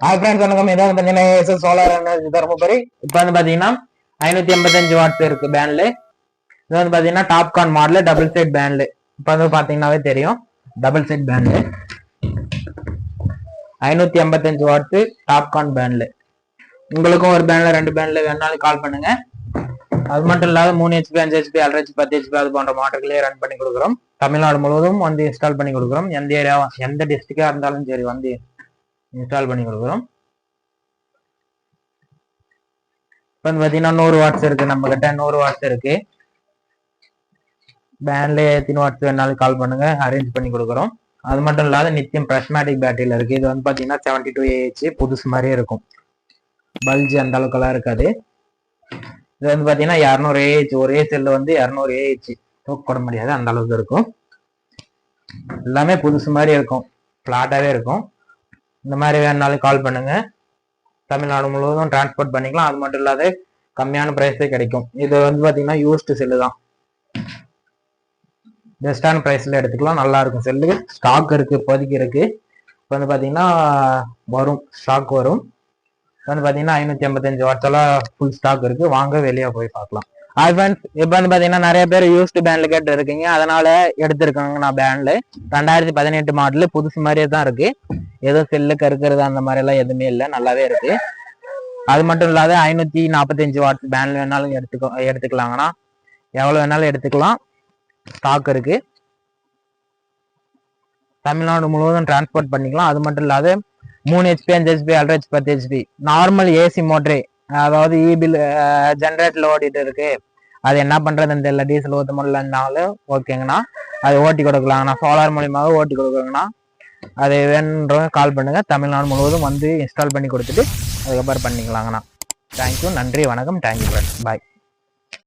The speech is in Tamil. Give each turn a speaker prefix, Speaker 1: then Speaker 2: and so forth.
Speaker 1: ஹாய் ஃப்ரெண்ட்ஸ், வணக்கம். இதான் பார்த்தீங்கன்னா ஏஎஸ்எஸ் சோலார் எனர்ஜி தருமபுரி. இப்போ வந்து பார்த்தீங்கன்னா 585 வாட்ஸ் இருக்கு பேண்ட்ல. இது வந்து பார்த்தீங்கன்னா டாப்கான் மாடல் டபுள் சைட் பேண்ட்ல. இப்போ வந்து பார்த்தீங்கன்னாவே தெரியும், டபுள் சைட் பேண்ட்ல 585 வாட்ஸ் டாப்கான் பேண்ட்ல. உங்களுக்கும் ஒரு பேண்ட்ல 2 பேண்ட்ல வேணாலும் கால் பண்ணுங்க. அது மட்டும் இல்லாத 3 HP 5 HP 1.5 HP 10 HP அது போன்ற மாடல்களே ரன் பண்ணி கொடுக்குறோம். தமிழ்நாடு முழுவதும் வந்து இன்ஸ்டால் பண்ணி கொடுக்குறோம். எந்த ஏரியா எந்த டிஸ்ட்ரிக்டா இருந்தாலும் சரி வந்து இன்ஸ்டால் பண்ணி கொடுக்குறோம். இப்போ வந்து பார்த்தீங்கன்னா 100 வாட்ஸ் இருக்கு, நம்ம கிட்ட 100 வாட்ஸ் இருக்கு. பேண்ட்ல எத்தனை வாட்ஸ் வேணாலும் கால் பண்ணுங்க, அரேஞ்ச் பண்ணி கொடுக்குறோம். அது மட்டும் இல்லாத நித்தியம் பிரிஸ்மேட்டிக் பேட்டரியில இருக்கு. இது வந்து பார்த்தீங்கன்னா 72 AH புதுசு மாதிரியே இருக்கும். பல்ஜ் அந்த அளவுக்குலாம் இருக்காது. இது வந்து பார்த்தீங்கன்னா 200 AH, ஒரே செல்லு வந்து 200 AH தூக்க முடியாது, அந்த அளவுக்கு இருக்கும். எல்லாமே புதுசு மாதிரி இருக்கும், ஃபிளாட்டாவே இருக்கும். இந்த மாதிரி வேணாலும் கால் பண்ணுங்க. தமிழ்நாடு முழுவதும் டிரான்ஸ்போர்ட் பண்ணிக்கலாம். அது மட்டும் இல்லாத கம்மியான பிரைஸே கிடைக்கும். இது வந்து பார்த்தீங்கன்னா யூஸ்டு செல்லு தான், பெஸ்டான ப்ரைஸில் எடுத்துக்கலாம். நல்லா இருக்கும் செல்லு. ஸ்டாக் இருக்கு, இப்போதைக்கு இருக்கு. இப்போ வந்து பார்த்தீங்கன்னா வரும், ஸ்டாக் வரும். இப்போ வந்து பார்த்தீங்கன்னா 585 வாட்ஸெல்லாம் ஃபுல் ஸ்டாக் இருக்கு. வாங்க வெளியே போய் பார்க்கலாம். ஹாய் ஃப்ரெண்ட்ஸ், இப்போ வந்து பார்த்தீங்கன்னா நிறைய பேர் யூஸ்டு பேண்ட்ல கேட்டு இருக்கீங்க, அதனால எடுத்திருக்காங்க. நான் பேண்ட்ல 2018 மாடல் புதுசு மாதிரியே தான் இருக்கு. ஏதோ செல்லு கருக்கிறது அந்த மாதிரி எல்லாம் எதுவுமே இல்லை, நல்லாவே இருக்கு. அது மட்டும் இல்லாத 545 வாட்ஸ் பேண்ட்ல வேணாலும் எடுத்துக்கலாங்கன்னா எவ்வளவு வேணாலும் எடுத்துக்கலாம். ஸ்டாக் இருக்கு. தமிழ்நாடு முழுவதும் டிரான்ஸ்போர்ட் பண்ணிக்கலாம். அது மட்டும் இல்லாத 3 HP 5 HP 1.5 HP 10 HP normal AC motor, அதாவது இபில் ஜென்ரேட்டர்ல ஓடிட்டு இருக்கு, அது என்ன பண்றதுன்னு தெரியல, டீசல் ஊற்ற முடியலன்னாலும் ஓகேங்கண்ணா, அது ஓட்டி கொடுக்கலாங்கண்ணா. சோலார் மூலியமாக ஓட்டி கொடுக்குறோங்கண்ணா. அது வேணுன்றவங்க கால் பண்ணுங்க. தமிழ்நாடு முழுவதும் வந்து இன்ஸ்டால் பண்ணி கொடுத்துட்டு அதுக்கப்புறம் பண்ணிக்கலாங்கண்ணா. தேங்க்யூ, நன்றி, வணக்கம், தேங்க்யூ ஃப்ரெண்ட்ஸ், பாய்.